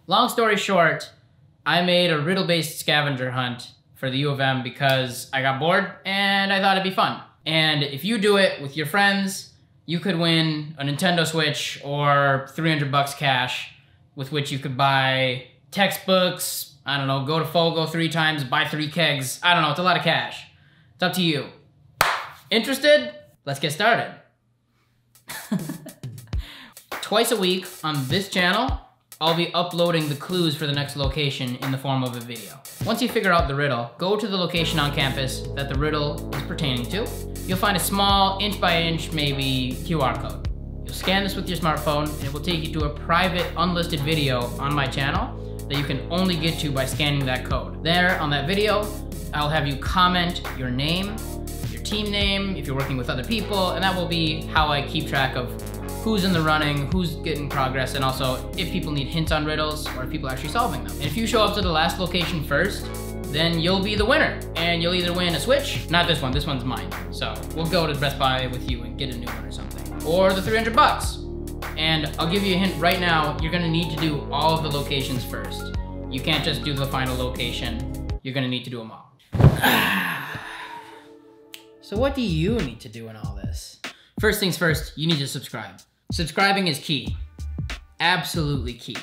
Long story short, I made a riddle-based scavenger hunt for the U of M because I got bored and I thought it'd be fun. And if you do it with your friends, you could win a Nintendo Switch or $300 cash with which you could buy textbooks, I don't know, go to Fogo 3 times, buy 3 kegs. I don't know, it's a lot of cash. It's up to you. Interested? Let's get started. Twice a week on this channel, I'll be uploading the clues for the next location in the form of a video. Once you figure out the riddle, go to the location on campus that the riddle is pertaining to. You'll find a small, inch by inch, maybe, QR code. You'll scan this with your smartphone, and it will take you to a private, unlisted video on my channel that you can only get to by scanning that code. There, on that video, I'll have you comment your name, your team name, if you're working with other people, and that will be how I keep track of who's in the running, who's getting progress, and also if people need hints on riddles or if people are actually solving them. And if you show up to the last location first, then you'll be the winner. And you'll either win a Switch, not this one's mine. So we'll go to Best Buy with you and get a new one or something. Or the $300. And I'll give you a hint right now, you're gonna need to do all of the locations first. You can't just do the final location. You're gonna need to do them all. So what do you need to do in all this? First things first, you need to subscribe. Subscribing is key, absolutely key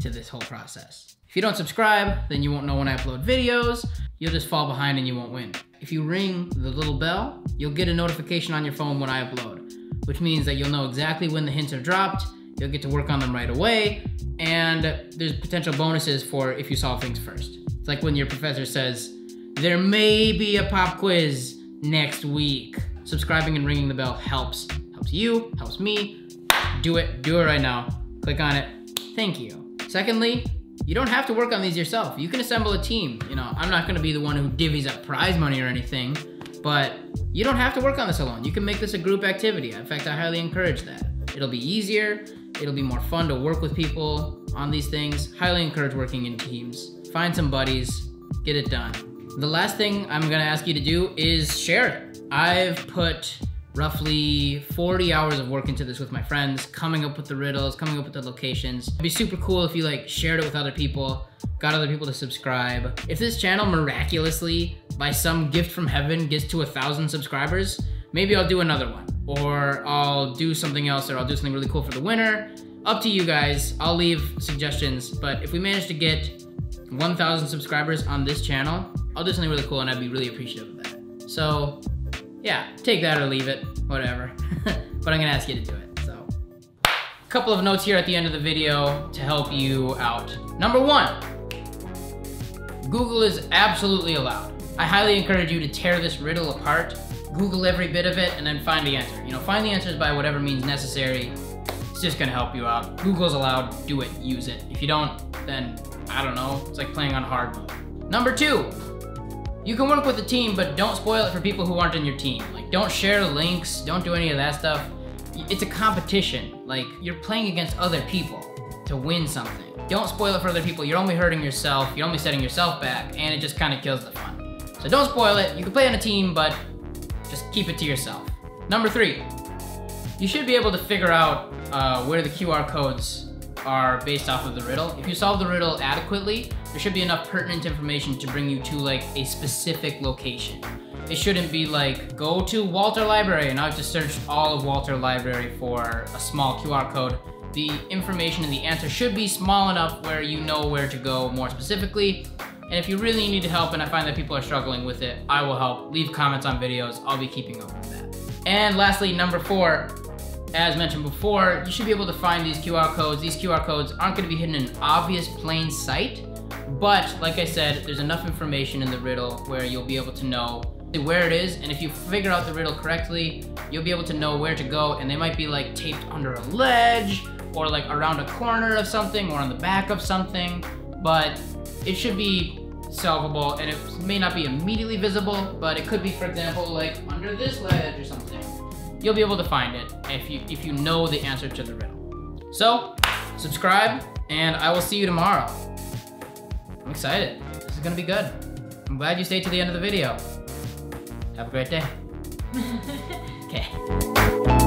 to this whole process. If you don't subscribe, then you won't know when I upload videos, you'll just fall behind and you won't win. If you ring the little bell, you'll get a notification on your phone when I upload, which means that you'll know exactly when the hints are dropped, you'll get to work on them right away, and there's potential bonuses for if you solve things first. It's like when your professor says, there may be a pop quiz next week. Subscribing and ringing the bell helps you, helps me. Do it right now. Click on it. Thank you. Secondly, you don't have to work on these yourself. You can assemble a team. You know, I'm not gonna be the one who divvies up prize money or anything, but you don't have to work on this alone. You can make this a group activity. In fact, I highly encourage that. It'll be easier, it'll be more fun to work with people on these things. Highly encourage working in teams. Find some buddies, get it done. The last thing I'm gonna ask you to do is share it. I've put roughly 40 hours of work into this with my friends, coming up with the riddles, coming up with the locations. It'd be super cool if you shared it with other people, got other people to subscribe. If this channel miraculously, by some gift from heaven, gets to 1,000 subscribers, maybe I'll do another one, or I'll do something else, or I'll do something really cool for the winner. Up to you guys, I'll leave suggestions, but if we manage to get 1,000 subscribers on this channel, I'll do something really cool and I'd be really appreciative of that. So, yeah, take that or leave it, whatever. But I'm gonna ask you to do it, so. A couple of notes here at the end of the video to help you out. Number 1, Google is absolutely allowed. I highly encourage you to tear this riddle apart, Google every bit of it, and then find the answer. You know, find the answers by whatever means necessary. It's just gonna help you out. Google's allowed, do it, use it. If you don't, then I don't know, it's like playing on hard mode. Number 2, you can work with a team, but don't spoil it for people who aren't in your team. Like, don't share links, don't do any of that stuff. It's a competition. Like, you're playing against other people to win something. Don't spoil it for other people. You're only hurting yourself, you're only setting yourself back, and it just kind of kills the fun. So don't spoil it. You can play on a team, but just keep it to yourself. Number 3, you should be able to figure out where the QR codes are based off of the riddle. If you solve the riddle adequately, there should be enough pertinent information to bring you to a specific location. It shouldn't be go to Walter Library and I have to search all of Walter Library for a small QR code. The information and the answer should be small enough where you know where to go more specifically. And if you really need help and I find that people are struggling with it, I will help. Leave comments on videos, I'll be keeping up with that. And lastly, number 4, as mentioned before, you should be able to find these QR codes. These QR codes aren't gonna be hidden in obvious plain sight, but like I said, there's enough information in the riddle where you'll be able to know where it is, and if you figure out the riddle correctly, you'll be able to know where to go, and they might be taped under a ledge, or around a corner of something, or on the back of something, but it should be solvable, and it may not be immediately visible, but it could be, for example, under this ledge or something. You'll be able to find it if you know the answer to the riddle. So, subscribe, and I will see you tomorrow. I'm excited. This is gonna be good. I'm glad you stayed to the end of the video. Have a great day. Okay.